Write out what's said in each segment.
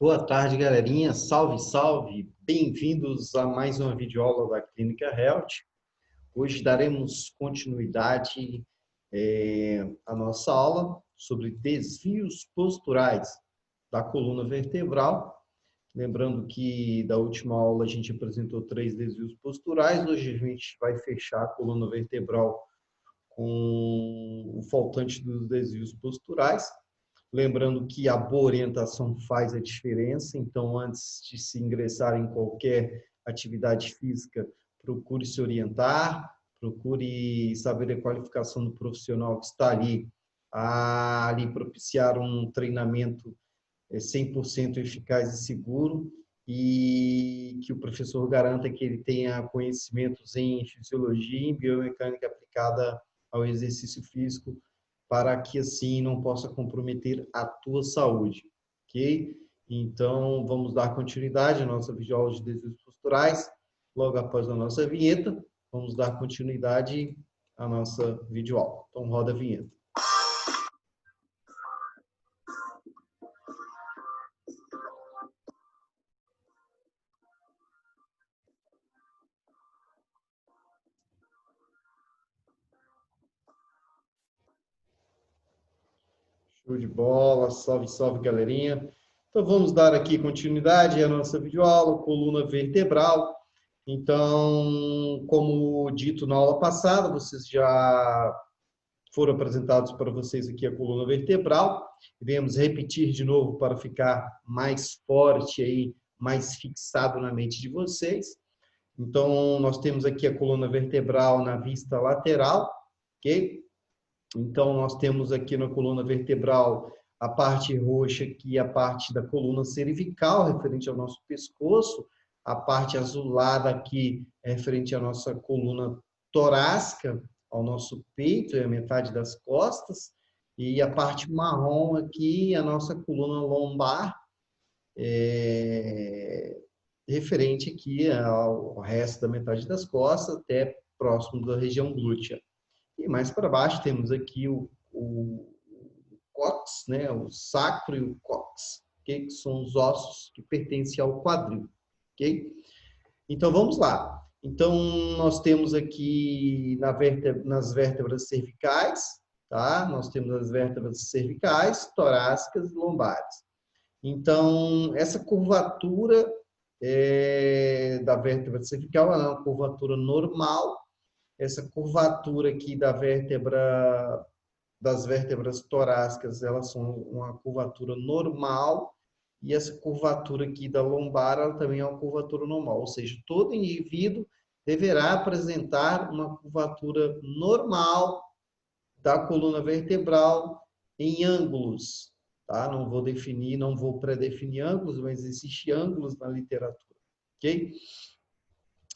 Boa tarde, galerinha. Salve, salve. Bem-vindos a mais uma videoaula da Clínica Health. Hoje daremos continuidade à nossa aula sobre desvios posturais da coluna vertebral. Lembrando que da última aula a gente apresentou 3 desvios posturais. Hoje a gente vai fechar a coluna vertebral com o faltante dos desvios posturais. Lembrando que a boa orientação faz a diferença, então antes de se ingressar em qualquer atividade física, procure se orientar, procure saber a qualificação do profissional que está ali a propiciar um treinamento 100% eficaz e seguro e que o professor garanta que ele tenha conhecimentos em fisiologia e em biomecânica aplicada ao exercício físico para que assim não possa comprometer a tua saúde, ok? Então, vamos dar continuidade à nossa videoaula de desvios posturais. Logo após a nossa vinheta, vamos dar continuidade à nossa videoaula. Então, roda a vinheta. Show de bola, salve, salve, galerinha. Então, vamos dar aqui continuidade à nossa videoaula, coluna vertebral. Então, como dito na aula passada, vocês já foram apresentados para vocês aqui a coluna vertebral. Iremos repetir de novo para ficar mais forte aí, mais fixado na mente de vocês. Então, nós temos aqui a coluna vertebral na vista lateral, ok? Então, nós temos aqui na coluna vertebral a parte roxa, que é a parte da coluna cervical, referente ao nosso pescoço. A parte azulada aqui é referente à nossa coluna torácica, ao nosso peito, é a metade das costas. E a parte marrom aqui, a nossa coluna lombar, referente aqui ao resto da metade das costas, até próximo da região glútea. E mais para baixo temos aqui o cóccix, né? O sacro e o cóccix, okay? Que são os ossos que pertencem ao quadril. Okay? Então, vamos lá. Então, nós temos aqui nas vértebras cervicais, tá? Nós temos as vértebras cervicais, torácicas e lombares. Então, essa curvatura da vértebra cervical é uma curvatura normal. Essa curvatura aqui das vértebras torácicas, elas são uma curvatura normal, e essa curvatura aqui da lombar, ela também é uma curvatura normal, ou seja, todo indivíduo deverá apresentar uma curvatura normal da coluna vertebral em ângulos, tá? Não vou definir, não vou pré-definir ângulos, mas existem ângulos na literatura, ok?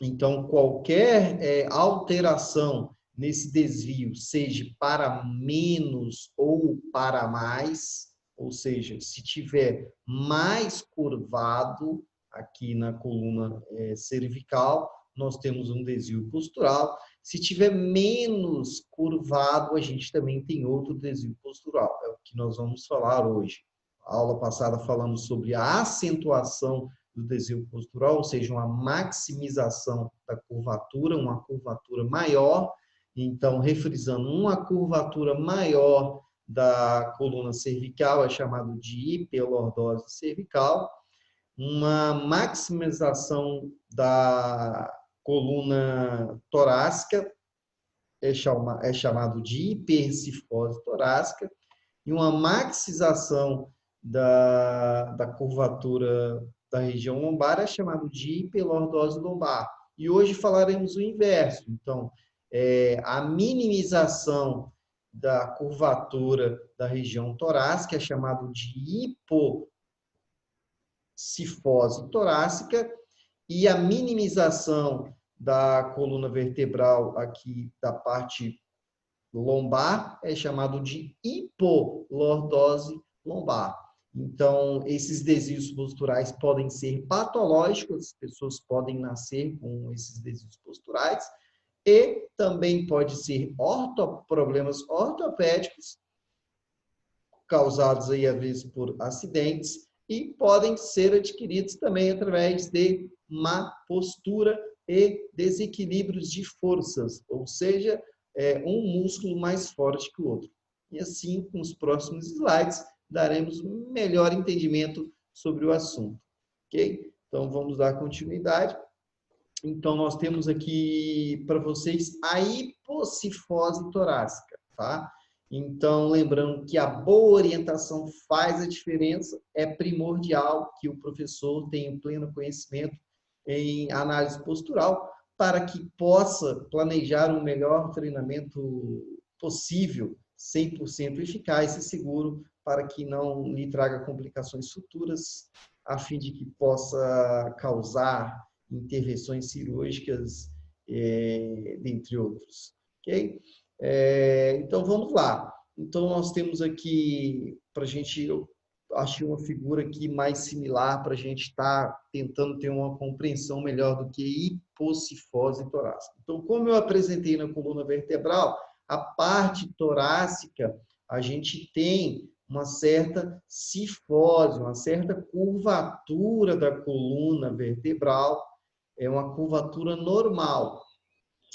Então, qualquer alteração nesse desvio, seja para menos ou para mais, ou seja, se tiver mais curvado aqui na coluna cervical, nós temos um desvio postural. Se tiver menos curvado, a gente também tem outro desvio postural. É o que nós vamos falar hoje. A aula passada falamos sobre a acentuação do desvio postural, ou seja, uma maximização da curvatura, uma curvatura maior. Então, refrisando, uma curvatura maior da coluna cervical é chamado de hiperlordose cervical. Uma maximização da coluna torácica é chamado de hipercifose torácica. E uma maxização da curvatura da região lombar é chamado de hiperlordose lombar. E hoje falaremos o inverso. Então, a minimização da curvatura da região torácica é chamado de hipocifose torácica, e a minimização da coluna vertebral aqui da parte lombar é chamado de hipolordose lombar. Então, esses desvios posturais podem ser patológicos, as pessoas podem nascer com esses desvios posturais, e também pode ser problemas ortopédicos, causados aí, às vezes, por acidentes, e podem ser adquiridos também através de má postura e desequilíbrios de forças, ou seja, um músculo mais forte que o outro. E assim, com os próximos slides, daremos um melhor entendimento sobre o assunto. Ok? Então, vamos dar continuidade. Então, nós temos aqui para vocês a hipocifose torácica, tá? Então, lembrando que a boa orientação faz a diferença, é primordial que o professor tenha pleno conhecimento em análise postural para que possa planejar o melhor treinamento possível, 100% eficaz e seguro, para que não lhe traga complicações futuras, a fim de que possa causar intervenções cirúrgicas, dentre outros. Ok? Então, vamos lá. Então, nós temos aqui, para a gente, eu achei uma figura aqui mais similar para a gente estar tentando ter uma compreensão melhor do que hipocifose torácica. Então, como eu apresentei na coluna vertebral, a parte torácica, a gente tem uma certa cifose, uma certa curvatura da coluna vertebral, é uma curvatura normal.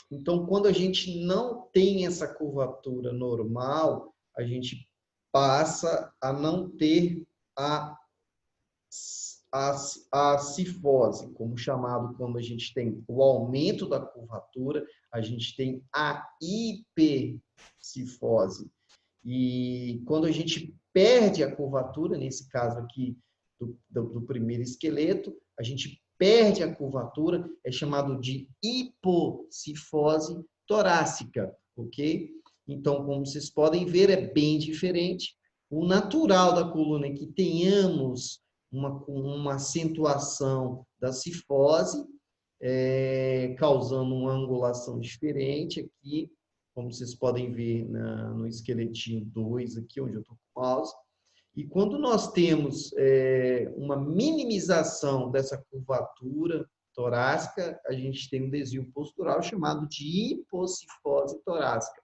Então, quando a gente não tem essa curvatura normal, a gente passa a não ter a cifose, como chamado quando a gente tem o aumento da curvatura, a gente tem a hipercifose. E quando a gente perde a curvatura, nesse caso aqui do primeiro esqueleto, a gente perde a curvatura, é chamado de hipocifose torácica, ok? Então, como vocês podem ver, é bem diferente. O natural da coluna é que tenhamos uma acentuação da cifose, causando uma angulação diferente aqui, como vocês podem ver no esqueletinho 2 aqui, onde eu estou com o mouse. E quando nós temos uma minimização dessa curvatura torácica, a gente tem um desvio postural chamado de hipocifose torácica.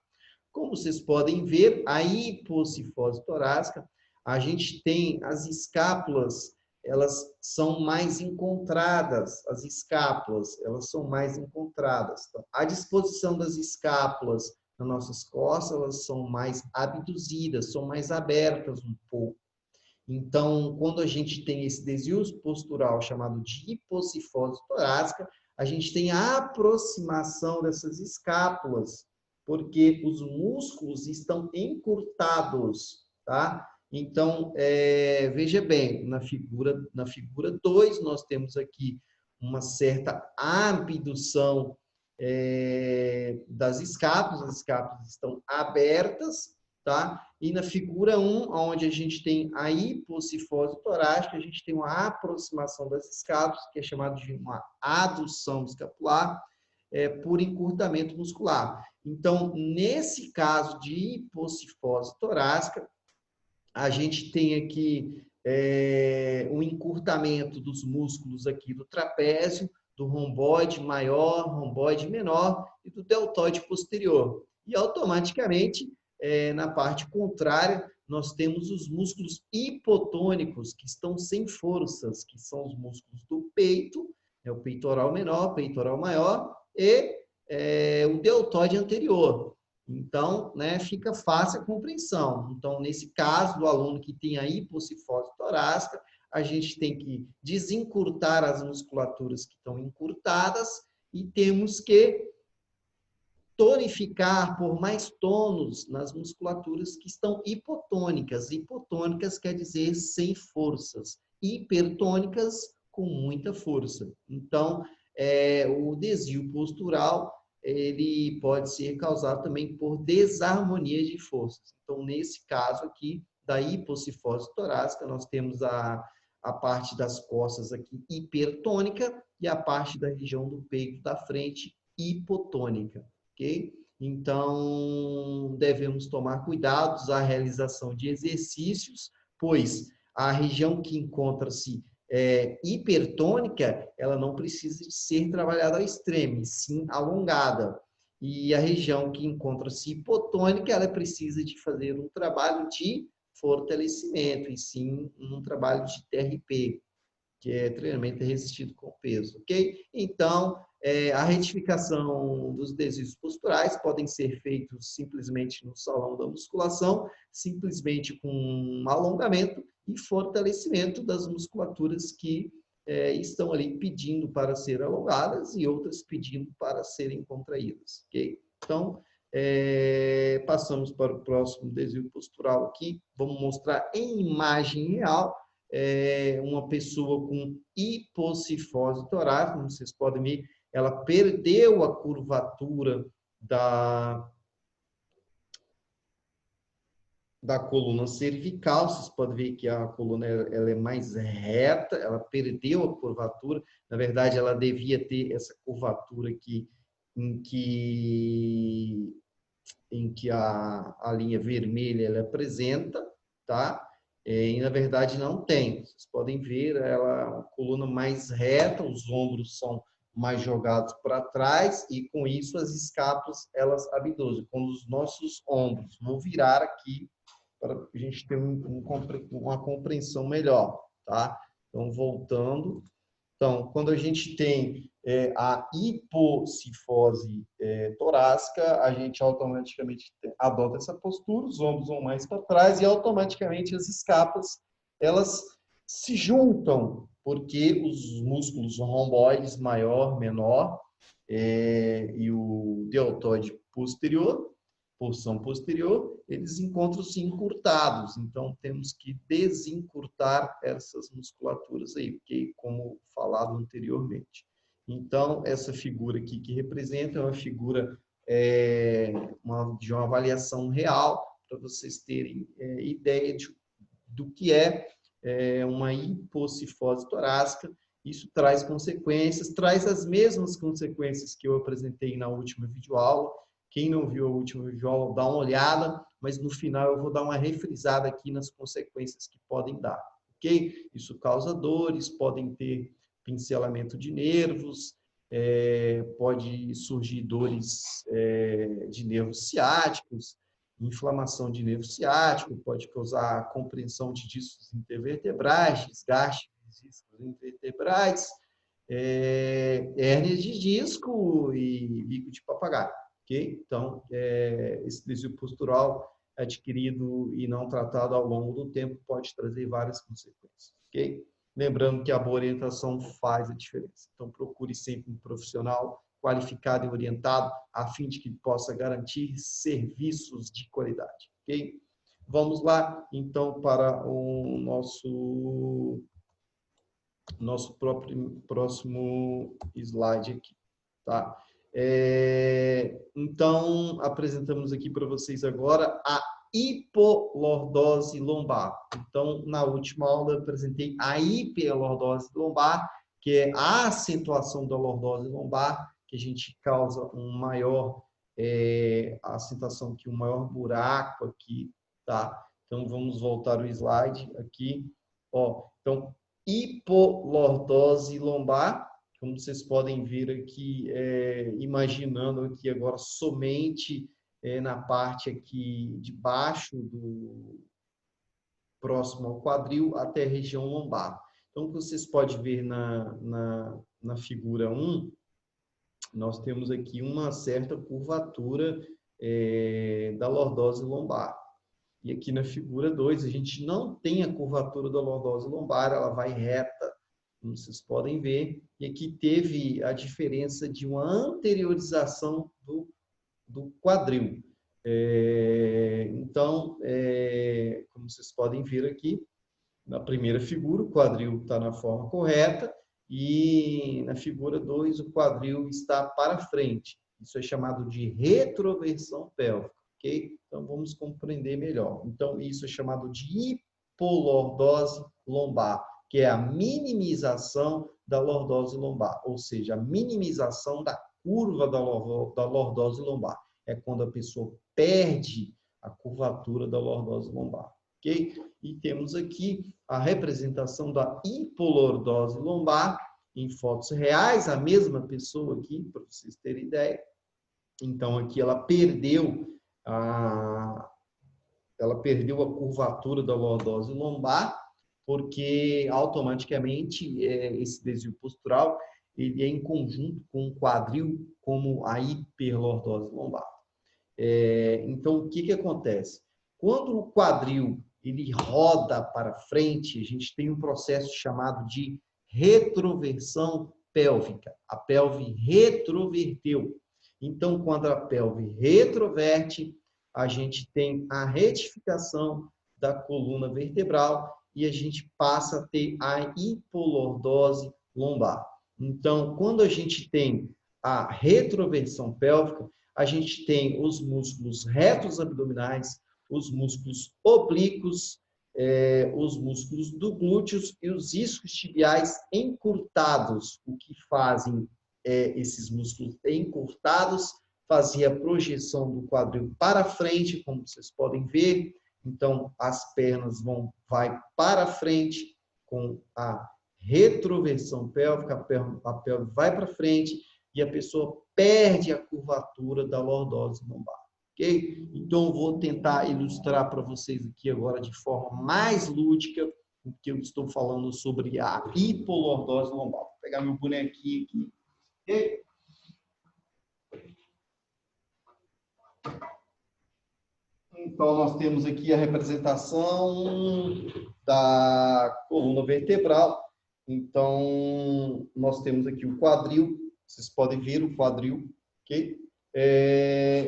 Como vocês podem ver, a hipocifose torácica, a gente tem as escápulas, elas são mais encontradas, as escápulas, elas são mais encontradas. Então, a disposição das escápulas nas nossas costas, elas são mais abduzidas, são mais abertas um pouco. Então, quando a gente tem esse desvio postural chamado de hipocifose torácica, a gente tem a aproximação dessas escápulas, porque os músculos estão encurtados, tá? Então, veja bem, na figura 2, nós temos aqui uma certa abdução das escápulas, as escápulas estão abertas, tá? E na figura 1, onde a gente tem a hipocifose torácica, a gente tem uma aproximação das escápulas, que é chamado de uma adução escapular, por encurtamento muscular. Então, nesse caso de hipocifose torácica, a gente tem aqui um encurtamento dos músculos aqui do trapézio, do romboide maior, romboide menor e do deltoide posterior. E automaticamente, na parte contrária, nós temos os músculos hipotônicos, que estão sem forças, que são os músculos do peito, o peitoral menor, peitoral maior, e o deltoide anterior. Então, fica fácil a compreensão. Então, nesse caso do aluno que tem a hipocifose torácica, a gente tem que desencurtar as musculaturas que estão encurtadas e temos que tonificar, por mais tônus nas musculaturas que estão hipotônicas. Hipotônicas quer dizer sem forças. Hipertônicas com muita força. Então, o desvio postural, ele pode ser causado também por desarmonia de forças. Então, nesse caso aqui, da hipocifose torácica, nós temos a parte das costas aqui hipertônica e a parte da região do peito da frente hipotônica, ok? Então, devemos tomar cuidados à realização de exercícios, pois a região que encontra-se hipertônica, ela não precisa de ser trabalhada ao extremo, sim alongada. E a região que encontra-se hipotônica, ela precisa de fazer um trabalho de fortalecimento, e sim um trabalho de TRP, que é treinamento resistido com peso, ok? Então, a retificação dos desvios posturais podem ser feitos simplesmente no salão da musculação, simplesmente com um alongamento e fortalecimento das musculaturas que estão ali pedindo para ser alongadas e outras pedindo para serem contraídas, ok? Então, passamos para o próximo desvio postural aqui. Vamos mostrar em imagem real uma pessoa com hipocifose torácica, como vocês podem ver, ela perdeu a curvatura da coluna cervical. Vocês podem ver que a coluna ela é mais reta, ela perdeu a curvatura. Na verdade, ela devia ter essa curvatura aqui, em que a linha vermelha ela apresenta, tá? E, na verdade, não tem. Vocês podem ver, ela é uma coluna mais reta, os ombros são mais jogados para trás e, com isso, as escápulas, elas abduzem. Quando os nossos ombros vão virar aqui, para a gente ter uma compreensão melhor, tá? Então, voltando. Então, quando a gente tem a hipocifose torácica, a gente automaticamente adota essa postura, os ombros vão mais para trás e automaticamente as escápulas, elas se juntam, porque os músculos romboides maior, menor, e o deltoide posterior, porção posterior, eles encontram-se encurtados. Então, temos que desencurtar essas musculaturas aí, porque, como falado anteriormente. Então, essa figura aqui que representa é uma figura de uma avaliação real, para vocês terem ideia do que é uma hipocifose torácica. Isso traz consequências, traz as mesmas consequências que eu apresentei na última videoaula. Quem não viu a última videoaula, dá uma olhada, mas no final eu vou dar uma refrisada aqui nas consequências que podem dar, ok? Isso causa dores, podem ter pincelamento de nervos, pode surgir dores de nervos ciáticos, inflamação de nervo ciático, pode causar compreensão de discos intervertebrais, desgaste dos discos intervertebrais, hérnia de disco e bico de papagaio. Okay? Então, esse desvio postural adquirido e não tratado ao longo do tempo pode trazer várias consequências. Okay? Lembrando que a boa orientação faz a diferença. Então, procure sempre um profissional qualificado e orientado, a fim de que possa garantir serviços de qualidade. Ok? Vamos lá, então, para o nosso próximo slide aqui. Tá? Então, apresentamos aqui para vocês agora a hipolordose lombar. Então, na última aula, eu apresentei a hiperlordose lombar, que é a acentuação da lordose lombar, que a gente causa a acentuação aqui, um maior buraco aqui, tá? Então, vamos voltar o slide aqui. Ó, então, hipolordose lombar, como vocês podem ver aqui, imaginando aqui agora somente na parte aqui de baixo, próximo ao quadril, até a região lombar. Então, vocês podem ver na figura 1, nós temos aqui uma certa curvatura da lordose lombar. E aqui na figura 2, a gente não tem a curvatura da lordose lombar, ela vai reta, como vocês podem ver. E aqui teve a diferença de uma anteriorização do quadril. Então, como vocês podem ver aqui, na primeira figura, o quadril está na forma correta, e na figura 2, o quadril está para frente. Isso é chamado de retroversão pélvica, ok? Então, vamos compreender melhor. Então, isso é chamado de hipolordose lombar, que é a minimização da lordose lombar, ou seja, a minimização da curva da lordose lombar. É quando a pessoa perde a curvatura da lordose lombar, ok? E temos aqui a representação da hipolordose lombar em fotos reais, a mesma pessoa aqui, para vocês terem ideia. Então, aqui ela perdeu ela perdeu a curvatura da lordose lombar, porque automaticamente esse desvio postural ele é em conjunto com o quadril, como a hiperlordose lombar. Então, o que acontece? Quando o quadril ele roda para frente, a gente tem um processo chamado de retroversão pélvica. A pelve retroverteu. Então, quando a pelve retroverte, a gente tem a retificação da coluna vertebral e a gente passa a ter a hipolordose lombar. Então, quando a gente tem a retroversão pélvica, a gente tem os músculos retos abdominais, os músculos oblíquos, os músculos do glúteos e os isquios tibiais encurtados. O que fazem esses músculos encurtados? Fazia a projeção do quadril para frente, como vocês podem ver. Então, as pernas vai para frente com a retroversão pélvica, a pelve vai para frente e a pessoa perde a curvatura da lordose lombar. Ok? Então, eu vou tentar ilustrar para vocês aqui agora de forma mais lúdica o que eu estou falando sobre a hipolordose lombar. Vou pegar meu bonequinho aqui. Ok? Então, nós temos aqui a representação da coluna vertebral. Então, nós temos aqui o quadril. Vocês podem ver o quadril, ok?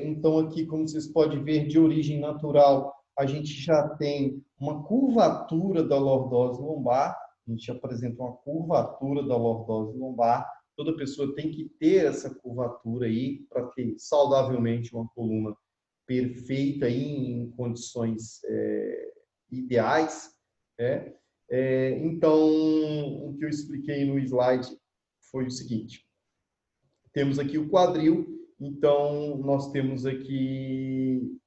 Então, aqui, como vocês podem ver, de origem natural, a gente já tem uma curvatura da lordose lombar. A gente apresenta uma curvatura da lordose lombar. Toda pessoa tem que ter essa curvatura aí para ter saudavelmente uma coluna perfeita aí, em condições ideais. Então, o que eu expliquei no slide foi o seguinte. Temos aqui o quadril, então nós temos aqui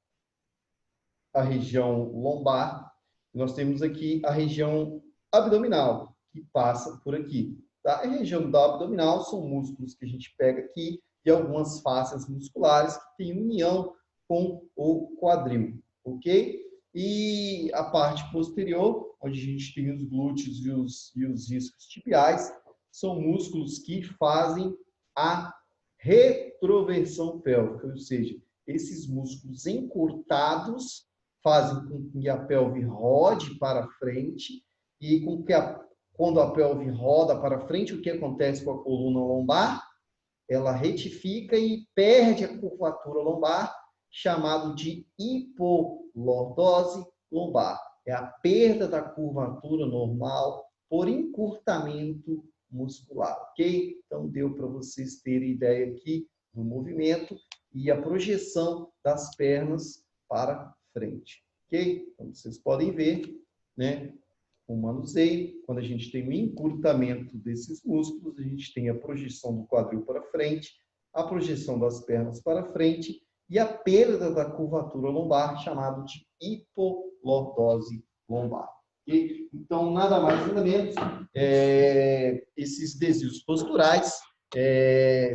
a região lombar, nós temos aqui a região abdominal, que passa por aqui. Tá? A região da abdominal são músculos que a gente pega aqui e algumas fáscias musculares que têm união com o quadril, ok? E a parte posterior, onde a gente tem os glúteos e os isquios tibiais, são músculos que fazem a retroversão pélvica, ou seja, esses músculos encurtados fazem com que a pelve rode para frente e com que quando a pelve roda para frente, o que acontece com a coluna lombar? Ela retifica e perde a curvatura lombar, chamado de hipolordose lombar. É a perda da curvatura normal por encurtamento muscular, ok? Então, deu para vocês terem ideia aqui do movimento e a projeção das pernas para frente, ok? Então, vocês podem ver, né? O manuseio, quando a gente tem o encurtamento desses músculos, a gente tem a projeção do quadril para frente, a projeção das pernas para frente e a perda da curvatura lombar, chamado de hipolordose lombar. Okay? Então, nada mais nada menos, esses desvios posturais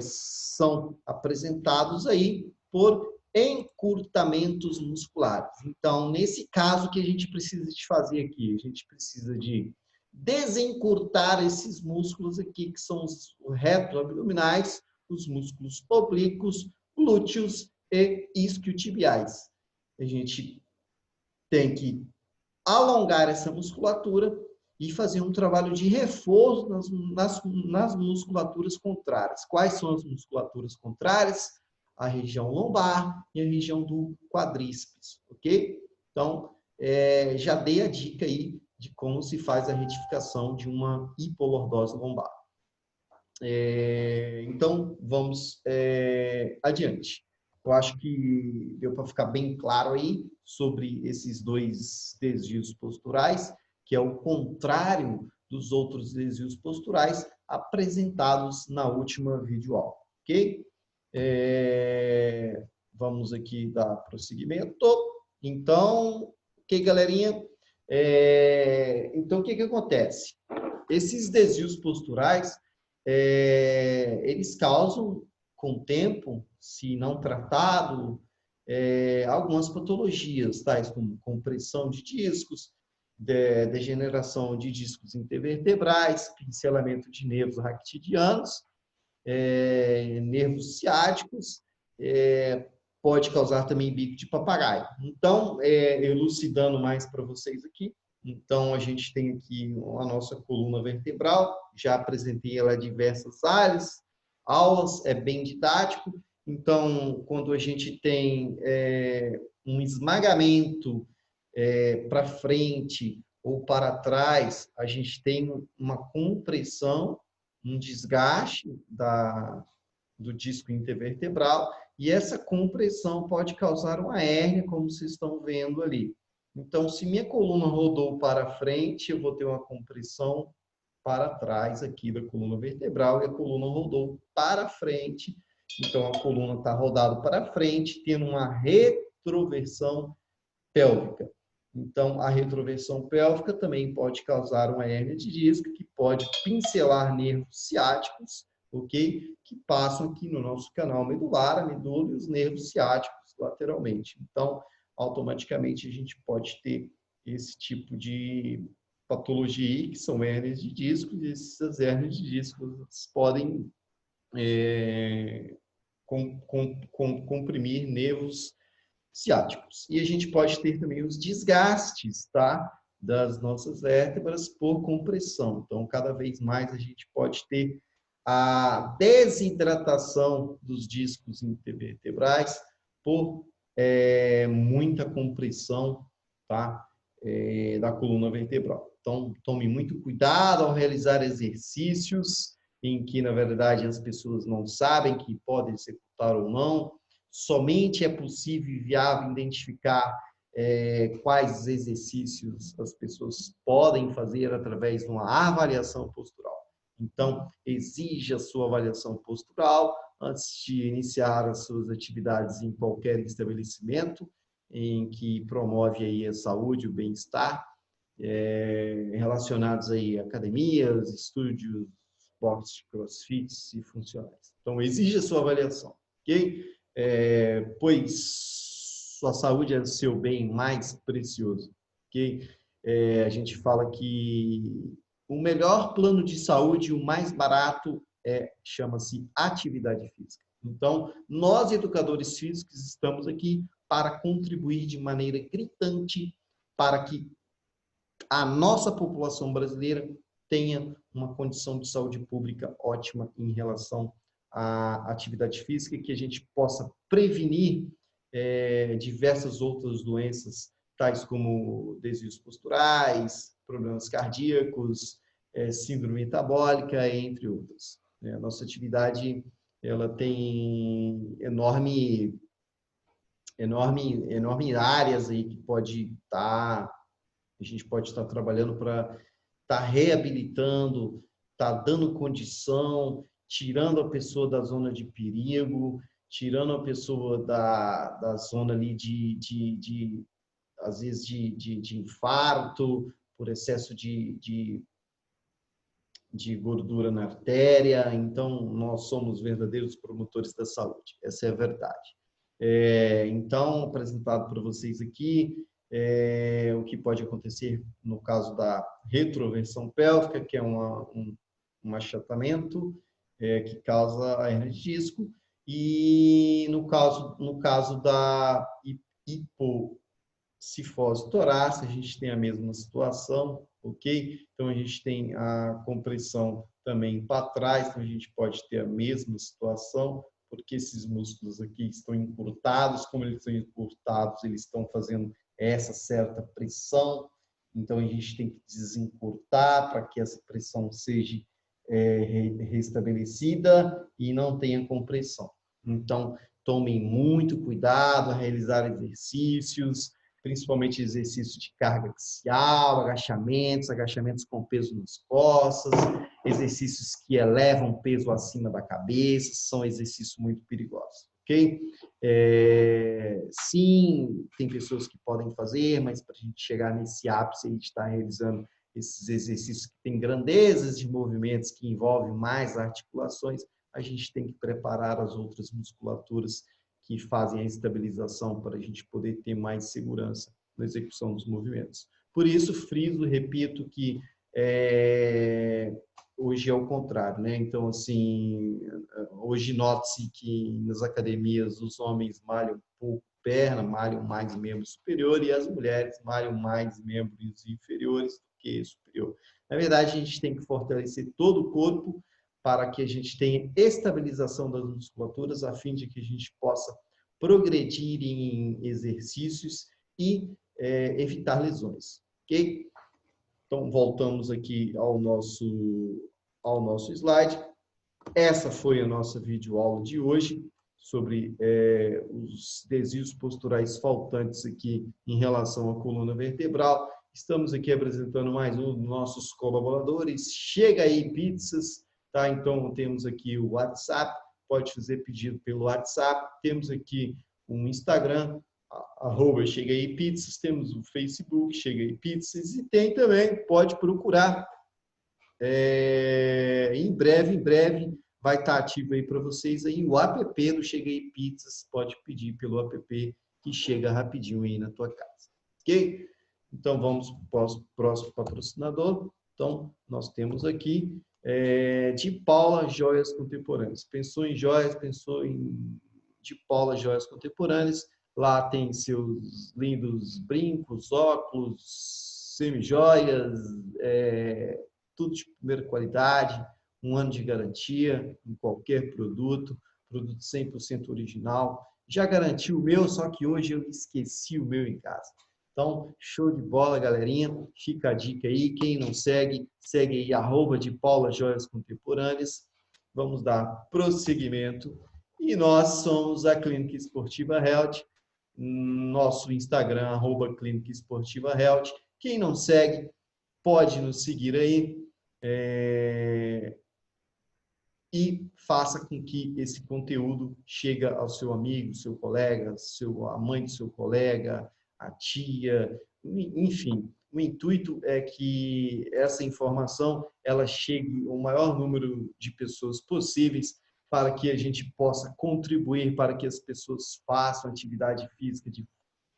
são apresentados aí por encurtamentos musculares. Então, nesse caso, o que a gente precisa de fazer aqui? A gente precisa de desencurtar esses músculos aqui, que são os retroabdominais, os músculos oblíquos, glúteos e isquiotibiais. A gente tem que alongar essa musculatura e fazer um trabalho de reforço nas musculaturas contrárias. Quais são as musculaturas contrárias? A região lombar e a região do quadríceps, ok? Então, já dei a dica aí de como se faz a retificação de uma hipolordose lombar. Então, vamos adiante. Eu acho que deu para ficar bem claro aí sobre esses dois desvios posturais, que é o contrário dos outros desvios posturais apresentados na última videoaula, ok? Vamos aqui dar prosseguimento. Então, ok, galerinha? Então, o que acontece? Esses desvios posturais, eles causam, com o tempo, se não tratado, algumas patologias, tais como compressão de discos, degeneração de discos intervertebrais, pincelamento de nervos raquitidianos, nervos ciáticos, pode causar também bico de papagaio. Então, elucidando mais para vocês aqui, então a gente tem aqui a nossa coluna vertebral, já apresentei ela em diversas aulas, é bem didático. Então, quando a gente tem um esmagamento para frente ou para trás, a gente tem uma compressão, um desgaste do disco intervertebral, e essa compressão pode causar uma hérnia, como vocês estão vendo ali. Então, se minha coluna rodou para frente, eu vou ter uma compressão para trás aqui da coluna vertebral, e a coluna rodou para frente, então a coluna está rodada para frente, tendo uma retroversão pélvica. Então, a retroversão pélvica também pode causar uma hérnia de disco, que pode pincelar nervos ciáticos, ok? Que passam aqui no nosso canal medular, a medula e os nervos ciáticos lateralmente. Então, automaticamente a gente pode ter esse tipo de patologia, que são hérnias de disco, e essas hérnias de disco podem comprimir nervos ciáticos. E a gente pode ter também os desgastes, tá? Das nossas vértebras por compressão. Então, cada vez mais a gente pode ter a desidratação dos discos intervertebrais por muita compressão, tá? Da coluna vertebral. Então, tome muito cuidado ao realizar exercícios em que, na verdade, as pessoas não sabem que podem executar ou não. Somente é possível e viável identificar quais exercícios as pessoas podem fazer através de uma avaliação postural. Então, exija a sua avaliação postural antes de iniciar as suas atividades em qualquer estabelecimento em que promove aí a saúde, o bem-estar, relacionados aí a academias, estúdios, boxes de crossfit e funcionais. Então, exija a sua avaliação, ok? Pois sua saúde é o seu bem mais precioso, ok? A gente fala que o melhor plano de saúde, o mais barato, chama-se atividade física. Então, nós, educadores físicos, estamos aqui para contribuir de maneira gritante para que a nossa população brasileira tenha uma condição de saúde pública ótima em relação à atividade física, que a gente possa prevenir diversas outras doenças, tais como desvios posturais, problemas cardíacos, síndrome metabólica, entre outras. A nossa atividade ela tem enorme áreas aí que a gente pode estar trabalhando para estar reabilitando, estar dando condição, tirando a pessoa da zona de perigo, tirando a pessoa da zona ali às vezes, de infarto, por excesso de gordura na artéria. Então, nós somos verdadeiros promotores da saúde. Essa é a verdade. Então, apresentado para vocês aqui, o que pode acontecer no caso da retroversão pélvica, que é um achatamento que causa a hernia de disco, e no caso da hipocifose torácica, a gente tem a mesma situação, ok? Então, a gente tem a compressão também para trás, então a gente pode ter a mesma situação, porque esses músculos aqui estão encurtados, como eles estão encurtados, eles estão fazendo essa certa pressão, então a gente tem que desencurtar para que essa pressão seja restabelecida e não tenha compressão. Então, tomem muito cuidado a realizar exercícios, principalmente exercícios de carga axial, agachamentos com peso nas costas, exercícios que elevam peso acima da cabeça, são exercícios muito perigosos, ok? Sim, tem pessoas que podem fazer, mas para a gente chegar nesse ápice, a gente está realizando esses exercícios que têm grandezas de movimentos que envolvem mais articulações, a gente tem que preparar as outras musculaturas que fazem a estabilização para a gente poder ter mais segurança na execução dos movimentos. Por isso, friso, repito, que hoje é o contrário, né? Então, assim, hoje nota-se que nas academias os homens malham pouco perna, malham mais membro superior e as mulheres malham mais membros inferiores do que superior. Na verdade, a gente tem que fortalecer todo o corpo para que a gente tenha estabilização das musculaturas, a fim de que a gente possa progredir em exercícios e evitar lesões, ok? Então, voltamos aqui ao nosso slide. Essa foi a nossa videoaula de hoje sobre os desvios posturais faltantes aqui em relação à coluna vertebral. Estamos aqui apresentando mais um dos nossos colaboradores. Chega aí pizzas, tá? Então, temos aqui o WhatsApp, pode fazer pedido pelo WhatsApp. Temos aqui um Instagram, @Chega aí Pizzas, temos o Facebook, Chega aí Pizzas, e tem também, pode procurar. Em breve, vai estar ativo aí para vocês aí o app do Chega aí Pizzas, pode pedir pelo app que chega rapidinho aí na tua casa, ok? Então, vamos para o próximo patrocinador. Então, nós temos aqui de Paula Joias Contemporâneas. Pensou em joias, pensou em de Paula Joias Contemporâneas. Lá tem seus lindos brincos, óculos, semijoias, tudo de primeira qualidade, 1 ano de garantia em qualquer produto 100% original. Já garanti o meu, só que hoje eu esqueci o meu em casa. Então, show de bola, galerinha. Fica a dica aí. Quem não segue, segue aí, @de Paula Joias Contemporâneas. Vamos dar prosseguimento. E nós somos a Clínica Esportiva Health. Nosso Instagram, @Clínica Esportiva Health. Quem não segue, pode nos seguir aí. E faça com que esse conteúdo chegue ao seu amigo, seu colega, a mãe do seu colega, a tia, enfim. O intuito é que essa informação ela chegue ao maior número de pessoas possíveis para que a gente possa contribuir para que as pessoas façam atividade física de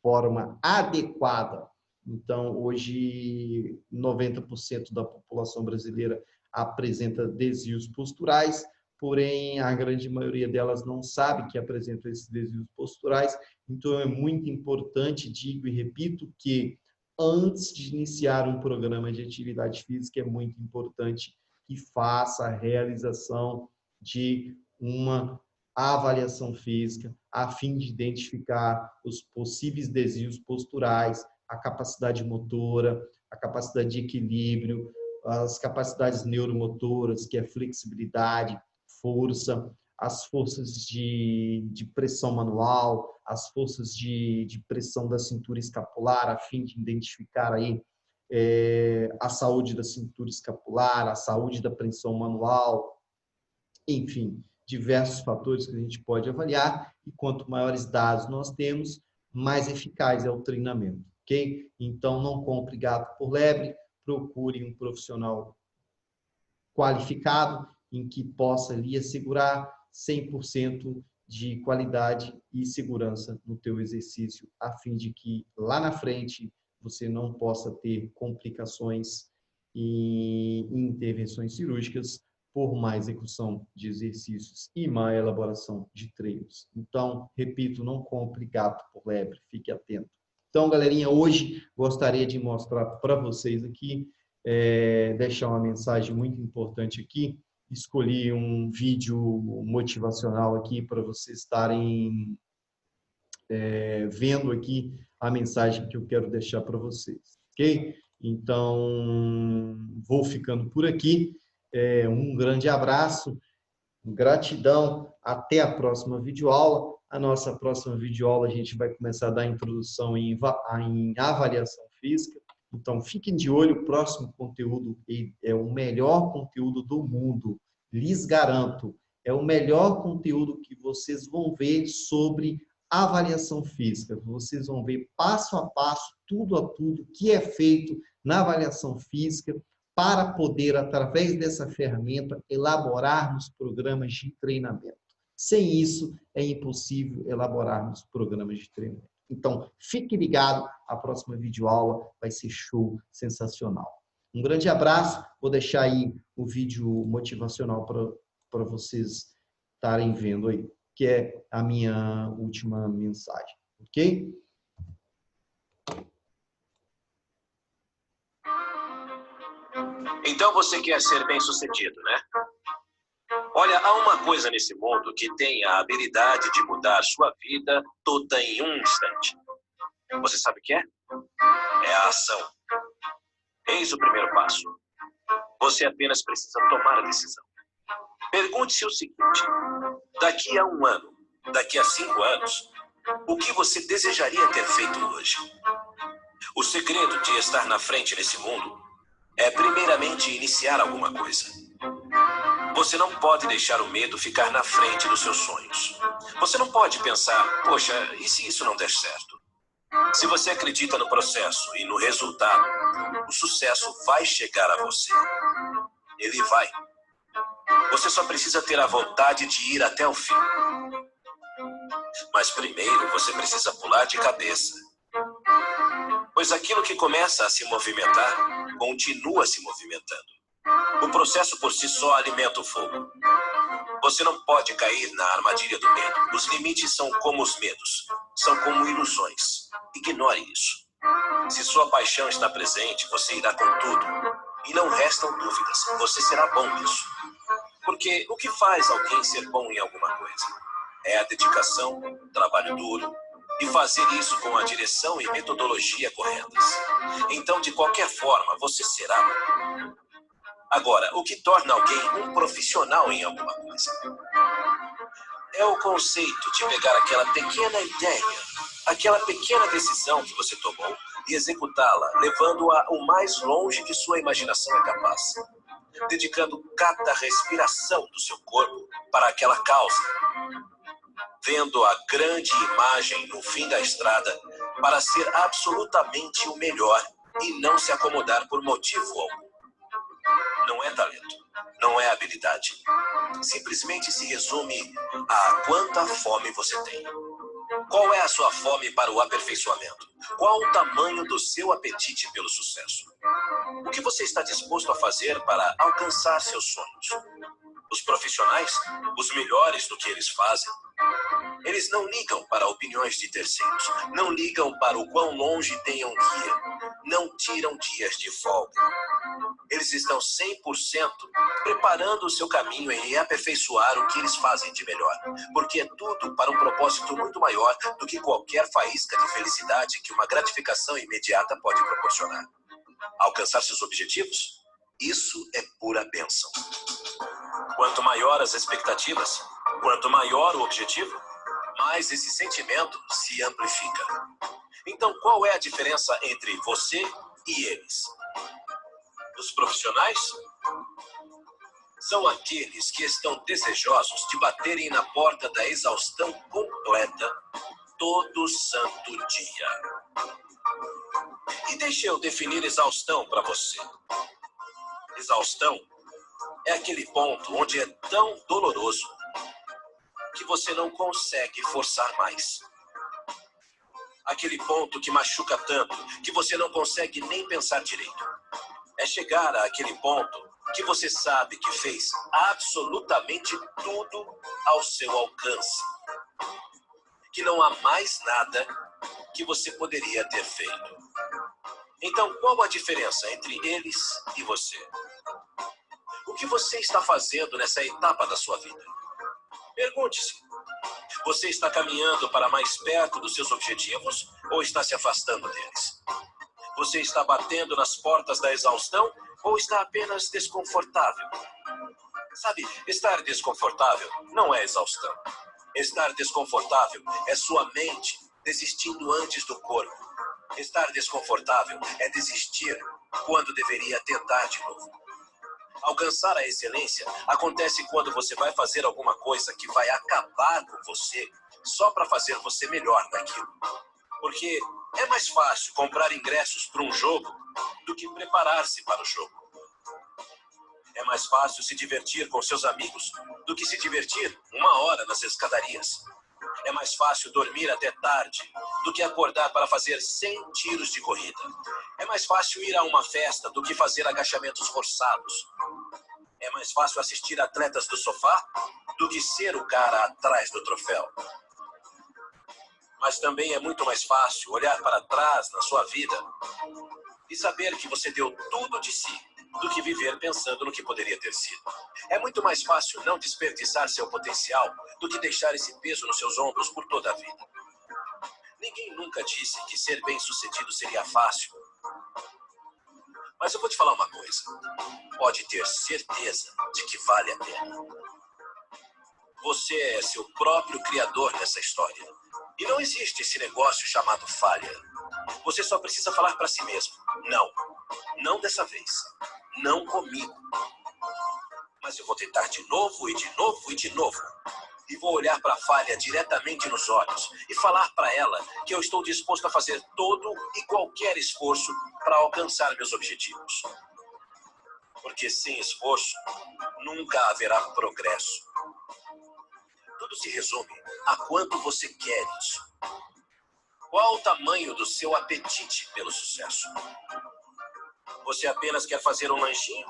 forma adequada. Então, hoje, 90% da população brasileira apresenta desvios posturais, porém, a grande maioria delas não sabe que apresenta esses desvios posturais. Então, é muito importante, digo e repito, que antes de iniciar um programa de atividade física, é muito importante que faça a realização de uma avaliação física, a fim de identificar os possíveis desvios posturais, a capacidade motora, a capacidade de equilíbrio, as capacidades neuromotoras, que é flexibilidade, força, as forças de pressão manual, as forças de pressão da cintura escapular, a fim de identificar aí a saúde da cintura escapular, a saúde da pressão manual, enfim, diversos fatores que a gente pode avaliar, e quanto maiores dados nós temos, mais eficaz é o treinamento, ok? Então, não compre gato por lebre, procure um profissional qualificado em que possa lhe assegurar 100% de qualidade e segurança no teu exercício, a fim de que lá na frente você não possa ter complicações e intervenções cirúrgicas por má execução de exercícios e má elaboração de treinos. Então, repito, não compre gato por lebre, fique atento. Então, galerinha, hoje gostaria de mostrar para vocês aqui, deixar uma mensagem muito importante aqui. Escolhi um vídeo motivacional aqui para vocês estarem vendo aqui a mensagem que eu quero deixar para vocês, ok? Então, vou ficando por aqui. Um grande abraço, gratidão, até a próxima videoaula. A nossa próxima videoaula a gente vai começar a dar introdução em avaliação física. Então, fiquem de olho, o próximo conteúdo é o melhor conteúdo do mundo, lhes garanto. É o melhor conteúdo que vocês vão ver sobre avaliação física. Vocês vão ver passo a passo, tudo a tudo, que é feito na avaliação física, para poder, através dessa ferramenta, elaborarmos programas de treinamento. Sem isso, é impossível elaborarmos programas de treinamento. Então, fique ligado, a próxima videoaula vai ser show, sensacional. Um grande abraço, vou deixar aí o vídeo motivacional para vocês estarem vendo aí, que é a minha última mensagem, ok? Então você quer ser bem-sucedido, né? Olha, há uma coisa nesse mundo que tem a habilidade de mudar sua vida toda em um instante. Você sabe o que é? É a ação. Eis o primeiro passo. Você apenas precisa tomar a decisão. Pergunte-se o seguinte: daqui a 1 ano, daqui a 5 anos, o que você desejaria ter feito hoje? O segredo de estar na frente nesse mundo é primeiramente iniciar alguma coisa. Você não pode deixar o medo ficar na frente dos seus sonhos. Você não pode pensar, poxa, e se isso não der certo? Se você acredita no processo e no resultado, o sucesso vai chegar a você. Ele vai. Você só precisa ter a vontade de ir até o fim. Mas primeiro você precisa pular de cabeça. Pois aquilo que começa a se movimentar, continua se movimentando. O processo por si só alimenta o fogo. Você não pode cair na armadilha do medo. Os limites são como os medos. São como ilusões. Ignore isso. Se sua paixão está presente, você irá com tudo. E não restam dúvidas. Você será bom nisso. Porque o que faz alguém ser bom em alguma coisa? É a dedicação, o trabalho duro e fazer isso com a direção e metodologia corretas. Então, de qualquer forma, você será bom. Agora, o que torna alguém um profissional em alguma coisa? É o conceito de pegar aquela pequena ideia, aquela pequena decisão que você tomou e executá-la, levando-a o mais longe que sua imaginação é capaz. Dedicando cada respiração do seu corpo para aquela causa. Vendo a grande imagem no fim da estrada para ser absolutamente o melhor e não se acomodar por motivo algum. Não é talento, não é habilidade. Simplesmente se resume a quanta fome você tem. Qual é a sua fome para o aperfeiçoamento? Qual o tamanho do seu apetite pelo sucesso? O que você está disposto a fazer para alcançar seus sonhos? Os profissionais, os melhores do que eles fazem, eles não ligam para opiniões de terceiros, não ligam para o quão longe tenham que ir, não tiram dias de folga. Eles estão 100% preparando o seu caminho em aperfeiçoar o que eles fazem de melhor, porque é tudo para um propósito muito maior do que qualquer faísca de felicidade que uma gratificação imediata pode proporcionar. Alcançar seus objetivos? Isso é pura bênção. Quanto maior as expectativas, quanto maior o objetivo, mais esse sentimento se amplifica. Então, qual é a diferença entre você e eles? Os profissionais são aqueles que estão desejosos de baterem na porta da exaustão completa todo santo dia. E deixe eu definir exaustão para você. Exaustão é aquele ponto onde é tão doloroso que você não consegue forçar mais. Aquele ponto que machuca tanto que você não consegue nem pensar direito. É chegar àquele ponto que você sabe que fez absolutamente tudo ao seu alcance. Que não há mais nada que você poderia ter feito. Então, qual a diferença entre eles e você? O que você está fazendo nessa etapa da sua vida? Pergunte-se. Você está caminhando para mais perto dos seus objetivos ou está se afastando deles? Você está batendo nas portas da exaustão ou está apenas desconfortável? Sabe, estar desconfortável não é exaustão. Estar desconfortável é sua mente desistindo antes do corpo. Estar desconfortável é desistir quando deveria tentar de novo. Alcançar a excelência acontece quando você vai fazer alguma coisa que vai acabar com você só para fazer você melhor naquilo. Porque é mais fácil comprar ingressos para um jogo do que preparar-se para o jogo. É mais fácil se divertir com seus amigos do que se divertir 1 hora nas escadarias. É mais fácil dormir até tarde do que acordar para fazer 100 tiros de corrida. É mais fácil ir a uma festa do que fazer agachamentos forçados. É mais fácil assistir atletas do sofá do que ser o cara atrás do troféu. Mas também é muito mais fácil olhar para trás na sua vida e saber que você deu tudo de si do que viver pensando no que poderia ter sido. É muito mais fácil não desperdiçar seu potencial do que deixar esse peso nos seus ombros por toda a vida. Ninguém nunca disse que ser bem-sucedido seria fácil. Mas eu vou te falar uma coisa. Pode ter certeza de que vale a pena. Você é seu próprio criador nessa história. E não existe esse negócio chamado falha. Você só precisa falar para si mesmo. Não. Não dessa vez. Não comigo. Mas eu vou tentar de novo e de novo e de novo. E vou olhar para a falha diretamente nos olhos e falar para ela que eu estou disposto a fazer todo e qualquer esforço para alcançar meus objetivos. Porque sem esforço, nunca haverá progresso. Tudo se resume a quanto você quer isso. Qual o tamanho do seu apetite pelo sucesso? Você apenas quer fazer um lanchinho?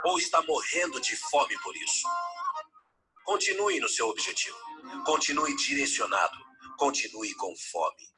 Ou está morrendo de fome por isso? Continue no seu objetivo. Continue direcionado. Continue com fome.